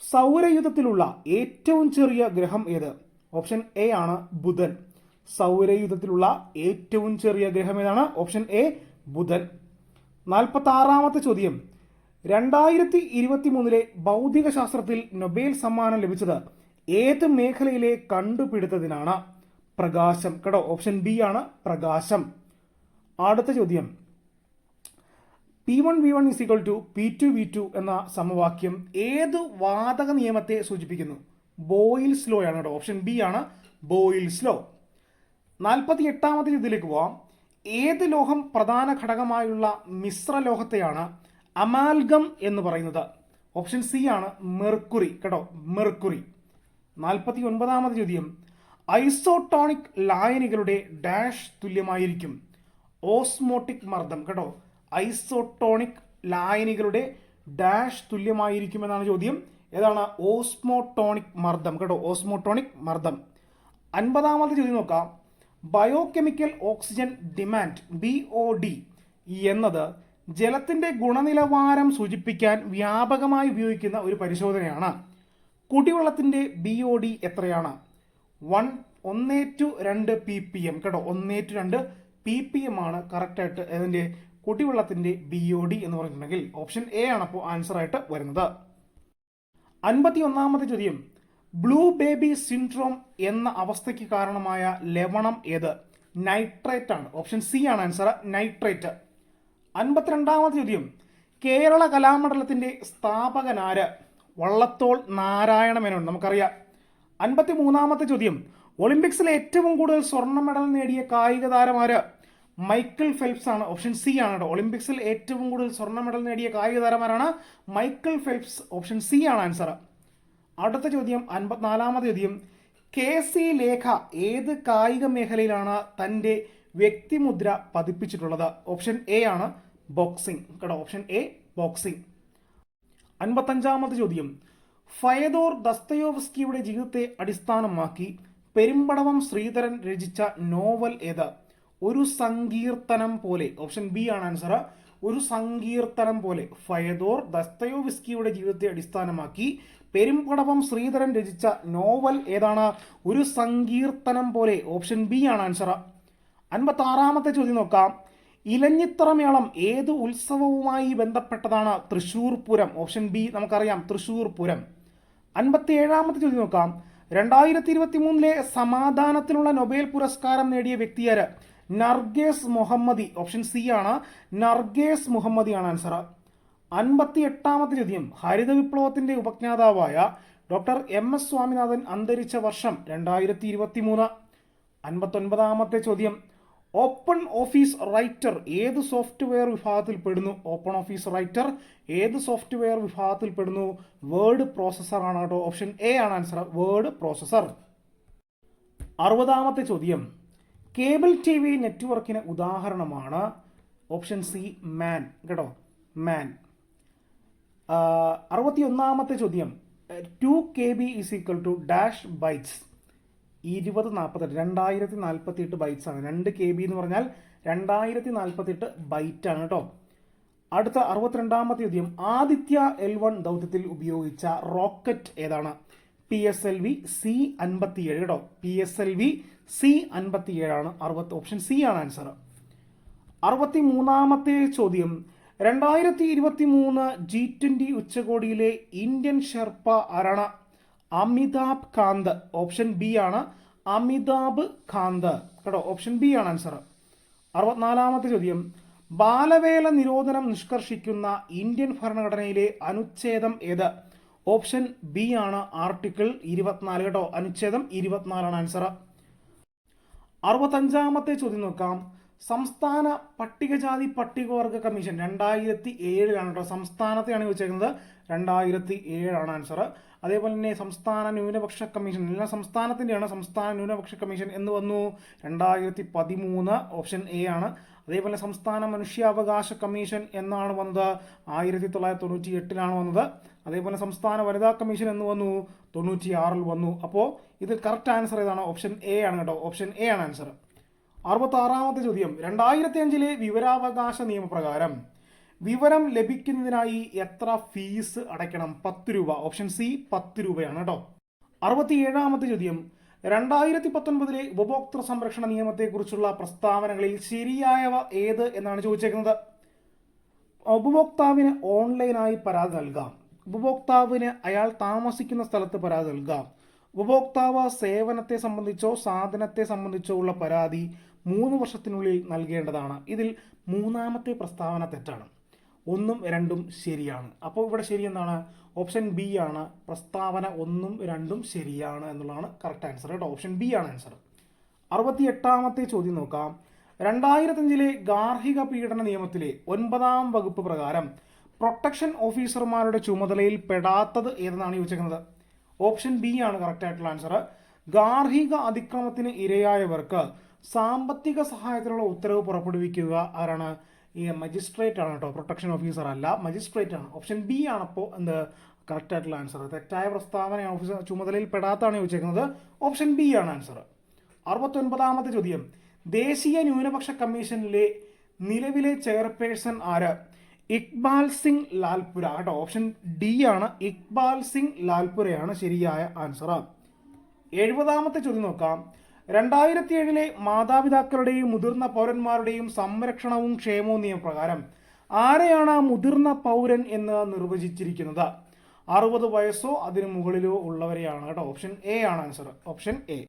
സൗരയൂഥത്തിലുള്ള ഏറ്റവും ചെറിയ ഗ്രഹം ഏത്? ഓപ്ഷൻ എ ആണ് ബുധൻ. സൗരയൂഥത്തിലുള്ള ഏറ്റവും ചെറിയ ഗ്രഹം ഏതാണ്? ഓപ്ഷൻ എ ബുധൻ. 46-ാമത്തെ ചോദ്യം, 2023 ഭൗതിക ശാസ്ത്രത്തിൽ നൊബേൽ സമ്മാനം ലഭിച്ചത് ഏത് മേഖലയിലെ കണ്ടുപിടുത്തത്തിനാണ്? പ്രകാശം കേട്ടോ, ഓപ്ഷൻ ബി ആണ് പ്രകാശം. അടുത്ത ചോദ്യം, P1V1 = P2V2 എന്ന സമവാക്യം ഏത് വാതക നിയമത്തെ സൂചിപ്പിക്കുന്നു? ബോയിൽസ് ലോ ആണ് കേട്ടോ, ഓപ്ഷൻ ബി ആണ് ബോയിൽസ് ലോ. 48-ാമത്തെ ചോദ്യത്തിലേക്ക് പോവാം. ഏത് ലോഹം പ്രധാന ഘടകമായുള്ള മിശ്രലോഹത്തെയാണ് അമാൽഗം എന്ന് പറയുന്നത്? ഓപ്ഷൻ സി ആണ് മെർക്കുറി കേട്ടോ, മെർക്കുറി. 49-ാമത്തെ ചോദ്യം, ഐസോട്ടോണിക് ലായനികളുടെ ഡാഷ് തുല്യമായിരിക്കും? ഓസ്മോട്ടിക് മർദ്ദം കേട്ടോ, ഐസോട്ടോണിക് ലായനികളുടെ ഡാഷ് തുല്യമായിരിക്കും എന്നാണ് ചോദ്യം. ഏതാണ്? ഓസ്മോട്ടോണിക് മർദ്ദം കേട്ടോ, ഓസ്മോട്ടോണിക് മർദ്ദം. 50-ാമത്തെ ചോദ്യം നോക്കാം. ബയോകെമിക്കൽ ഓക്സിജൻ ഡിമാൻഡ് BOD എന്നത് ജലത്തിന്റെ ഗുണനിലവാരം സൂചിപ്പിക്കാൻ വ്യാപകമായി ഉപയോഗിക്കുന്ന ഒരു പരിശോധനയാണ്. കുടിവെള്ളത്തിന്റെ BOD എത്രയാണ്? 1:2 ppm കേട്ടോ, 1:2 ppm ആണ് കറക്റ്റായിട്ട് അതിന്റെ കുടിവെള്ളത്തിന്റെ BOD എന്ന് പറഞ്ഞിട്ടുണ്ടെങ്കിൽ ഓപ്ഷൻ എ ആണ് അപ്പോൾ ആൻസർ ആയിട്ട് വരുന്നത്. 51-ാമത്തെ ചോദ്യം, ബ്ലൂ ബേബി സിൻഡ്രോം എന്ന അവസ്ഥയ്ക്ക് കാരണമായ ലവണം ഏത്? നൈട്രേറ്റ് ആണ്, ഓപ്ഷൻ സി ആണ് ആൻസർ, നൈട്രേറ്റ്. 52-ാമത്തെ ചോദ്യം, കേരള കലാമണ്ഡലത്തിന്റെ സ്ഥാപകനാര്? വള്ളത്തോൾ നാരായണ മേനോൻ, നമുക്കറിയാം. 53-ാമത്തെ ചോദ്യം, ഒളിമ്പിക്സിൽ ഏറ്റവും കൂടുതൽ സ്വർണ്ണ മെഡൽ നേടിയ കായിക താരമാര്? മൈക്കിൾ ഫെൽപ്സ് ആണ്, ഓപ്ഷൻ സി ആണ് കേട്ടോ. ഒളിമ്പിക്സിൽ ഏറ്റവും കൂടുതൽ സ്വർണ്ണ മെഡൽ നേടിയ കായിക താരമാരാണ്? മൈക്കിൾ ഫെൽപ്സ്, ഓപ്ഷൻ സി ആണ് ആൻസർ. അടുത്ത ചോദ്യം, 54-ാമത്തെ ചോദ്യം, KC ലേഖ ഏത് കായിക മേഖലയിലാണ് തൻ്റെ വ്യക്തിമുദ്ര പതിപ്പിച്ചിട്ടുള്ളത്? ഓപ്ഷൻ എ ആണ് ബോക്സിംഗ് കേട്ടോ, ഓപ്ഷൻ എ ബോക്സിംഗ്. 55-ാമത്തെ ചോദ്യം, ഫയദോർ ദസ്തയോവ്സ്കിയുടെ ജീവിതത്തെ അടിസ്ഥാനമാക്കി പെരുമ്പടവം ശ്രീധരൻ രചിച്ച നോവൽ ഏത്? ഒരു സങ്കീർത്തനം പോലെ, ഓപ്ഷൻ ബി ആണ് ആൻസർ, ഒരു സങ്കീർത്തനം പോലെ. ഫയദോർ ദസ്തയോവ്സ്കിയുടെ ജീവിതത്തെ അടിസ്ഥാനമാക്കി പെരുമ്പടവം ശ്രീധരൻ രചിച്ച നോവൽ ഏതാണ്? ഒരു സങ്കീർത്തനം പോലെ, ഓപ്ഷൻ ബി ആണ് ആൻസർ. 56-ാമത്തെ ചോദ്യം നോക്കാം. ഇലഞ്ഞിത്തറമേളം ഏത് ഉത്സവവുമായി ബന്ധപ്പെട്ടതാണ്? തൃശ്ശൂർ പൂരം, ഓപ്ഷൻ ബി നമുക്കറിയാം, തൃശ്ശൂർ പൂരം. 57-ാമത്തെ ചോദ്യം നോക്കാം. 2023 സമാധാനത്തിനുള്ള നൊബേൽ പുരസ്കാരം നേടിയ വ്യക്തിയാര്? നർഗേസ് മുഹമ്മദി, ഓപ്ഷൻ സി ആണ്, നർഗേസ് മുഹമ്മദി ആണ് ആൻസർ. 58-ാമത്തെ ചോദ്യം, ഹരിത വിപ്ലവത്തിന്റെ ഉപജ്ഞാതാവായ ഡോക്ടർ MS സ്വാമിനാഥൻ അന്തരിച്ച വർഷം 2023. 59-ാമത്തെ ചോദ്യം, ഓപ്പൺ ഓഫീസ് റൈറ്റർ ഏത് സോഫ്റ്റ്വെയർ വിഭാഗത്തിൽ പെടുന്നു? ഓപ്പൺ ഓഫീസ് റൈറ്റർ ഏത് സോഫ്റ്റ്വെയർ വിഭാഗത്തിൽ പെടുന്നു? വേർഡ് പ്രോസസർ ആണ് കേട്ടോ, ഓപ്ഷൻ എ ആണ് ആൻസർ, വേർഡ് പ്രോസസർ. 60-ാമത്തെ ചോദ്യം, കേബിൾ TV നെറ്റ്വർക്കിന് ഉദാഹരണമാണ്? ഓപ്ഷൻ സി മാൻ കേട്ടോ, മാൻ. 61-ാമത്തെ ചോദ്യം, 2 KB = ഡാഷ് ബൈറ്റ്സ്? 2048 ബൈറ്റ്സ് ആണ്. 2 KB എന്ന് പറഞ്ഞാൽ 2048 ബൈറ്റ് ആണ് കേട്ടോ. അടുത്ത 62-ാമത്തെ ചോദ്യം, ആദിത്യ L1 ദൗത്യത്തിൽ ഉപയോഗിച്ച റോക്കറ്റ് ഏതാണ്? PSLV C-57 കേട്ടോ, PSLV C-57 ആണ്, ഓപ്ഷൻ സി ആണ് ആൻസർ. 63-ാമത്തെ ചോദ്യം, 2023 G20 ഉച്ചകോടിയിലെ ഇന്ത്യൻ ഷെർപ്പ ആരാണ്? അമിതാഭ് കാന്ത്, ഓപ്ഷൻ ബി ആണ്, അമിതാഭ് കാന്ത് കേട്ടോ, ഓപ്ഷൻ ബി ആണ് ആൻസർ. 64-ാമത്തെ ചോദ്യം, ബാലവേല നിരോധനം നിഷ്കർഷിക്കുന്ന ഇന്ത്യൻ ഭരണഘടനയിലെ അനുച്ഛേദം ഏത്? ഓപ്ഷൻ ബി ആണ്, ആർട്ടിക്കിൾ 24 കേട്ടോ, അനുച്ഛേദം 24 ആണ് ആൻസർ. 65-ാമത്തെ ചോദ്യം നോക്കാം. സംസ്ഥാന പട്ടികജാതി പട്ടികവർഗ കമ്മീഷൻ 2007 കേട്ടോ, സംസ്ഥാനത്തെയാണ് ചോദിച്ചേക്കുന്നത്, 2007 ആണ് ആൻസർ. അതേപോലെ തന്നെ സംസ്ഥാന ന്യൂനപക്ഷ കമ്മീഷൻ, എല്ലാ സംസ്ഥാനത്തിൻ്റെയാണ് സംസ്ഥാന ന്യൂനപക്ഷ കമ്മീഷൻ എന്ന് വന്നു? 2013, ഓപ്ഷൻ എ ആണ്. അതേപോലെ സംസ്ഥാന മനുഷ്യാവകാശ കമ്മീഷൻ എന്നാണ് വന്നത് 1998 വന്നത്. അതേപോലെ സംസ്ഥാന വനിതാ കമ്മീഷൻ എന്ന് വന്നു 96 വന്നു. അപ്പോൾ ഇത് കറക്റ്റ് ആൻസർ ഏതാണ്? ഓപ്ഷൻ എ ആണ് കേട്ടോ. ഓപ്ഷൻ എ ആണ് ആൻസർ. 66-ാമത്തെ ചോദ്യം, 2005 വിവരാവകാശ നിയമപ്രകാരം വിവരം ലഭിക്കുന്നതിനായി എത്ര ഫീസ് അടയ്ക്കണം? 10 രൂപ. ഓപ്ഷൻ സി 10 രൂപയാണ് കേട്ടോ. 67-ാമത്തെ ചോദ്യം, 2019 ഉപഭോക്തൃ സംരക്ഷണ നിയമത്തെക്കുറിച്ചുള്ള പ്രസ്താവനകളിൽ ശരിയായവ ഏത് എന്നാണ് ചോദിച്ചേക്കുന്നത്. ഉപഭോക്താവിന് ഓൺലൈനായി പരാതി നൽകാം, ഉപഭോക്താവിന് അയാൾ താമസിക്കുന്ന സ്ഥലത്ത് പരാതി നൽകാം, ഉപഭോക്താവ് സേവനത്തെ സംബന്ധിച്ചോ സാധനത്തെ സംബന്ധിച്ചോ ഉള്ള പരാതി 3 വർഷത്തിനുള്ളിൽ നൽകേണ്ടതാണ്. ഇതിൽ 3ാമത്തെ പ്രസ്താവന തെറ്റാണ്. 1ഉം 2ഉം ശരിയാണ്. അപ്പോൾ ഇവിടെ ശരി എന്താണ്? ഓപ്ഷൻ ബി ആണ്. പ്രസ്താവന 1ഉം 2ഉം ശരിയാണ് എന്നുള്ളതാണ് കറക്റ്റ് ആൻസർ കേട്ടോ. ഓപ്ഷൻ ബി ആണ് ആൻസർ. 68-ാമത്തെ ചോദ്യം നോക്കാം. 2005 ഗാർഹിക പീഡന നിയമത്തിലെ 9ാം വകുപ്പ് പ്രകാരം പ്രൊട്ടക്ഷൻ ഓഫീസർമാരുടെ ചുമതലയിൽ പെടാത്തത് ഏതെന്നാണ് ചോദിച്ചിരിക്കുന്നത്. ഓപ്ഷൻ ബി ആണ് കറക്റ്റ് ആയിട്ടുള്ള ആൻസർ. ഗാർഹിക അതിക്രമത്തിന് ഇരയായവർക്ക് സാമ്പത്തിക സഹായത്തിനുള്ള ഉത്തരവ് പുറപ്പെടുവിക്കുക ആരാണ്? ഈ മജിസ്ട്രേറ്റ് ആണ് കേട്ടോ. പ്രൊട്ടക്ഷൻ ഓഫീസർ അല്ല, മജിസ്ട്രേറ്റ് ആണ്. ഓപ്ഷൻ ബി ആണ് അപ്പോൾ എന്ത് കറക്റ്റ് ആയിട്ടുള്ള ആൻസർ. തെറ്റായ പ്രസ്താവന ഓഫീസർ ചുമതലയിൽ പെടാത്താണ് ചോദിച്ചേക്കുന്നത്. ഓപ്ഷൻ ബി ആണ് ആൻസർ. 69-ാമത്തെ ചോദ്യം, ദേശീയ ന്യൂനപക്ഷ കമ്മീഷനിലെ നിലവിലെ ചെയർപേഴ്സൺ ആര്? ഇക്ബാൽ സിംഗ് ലാൽപുര കേട്ടോ. ഓപ്ഷൻ ഡി ആണ്. ഇക്ബാൽ സിംഗ് ലാൽപുരയാണ് ശരിയായ ആൻസർ. 70-ാമത്തെ ചോദ്യം നോക്കാം. 2007 മാതാപിതാക്കളുടെയും മുതിർന്ന പൗരന്മാരുടെയും സംരക്ഷണവും ക്ഷേമവും നിയമപ്രകാരം ആരെയാണ് മുതിർന്ന പൗരൻ എന്ന് നിർവചിച്ചിരിക്കുന്നത്? 60 വയസ്സോ അതിനു മുകളിലോ ഉള്ളവരെയാണ് കേട്ടോ. ഓപ്ഷൻ എ ആണ് ആൻസർ. Option A.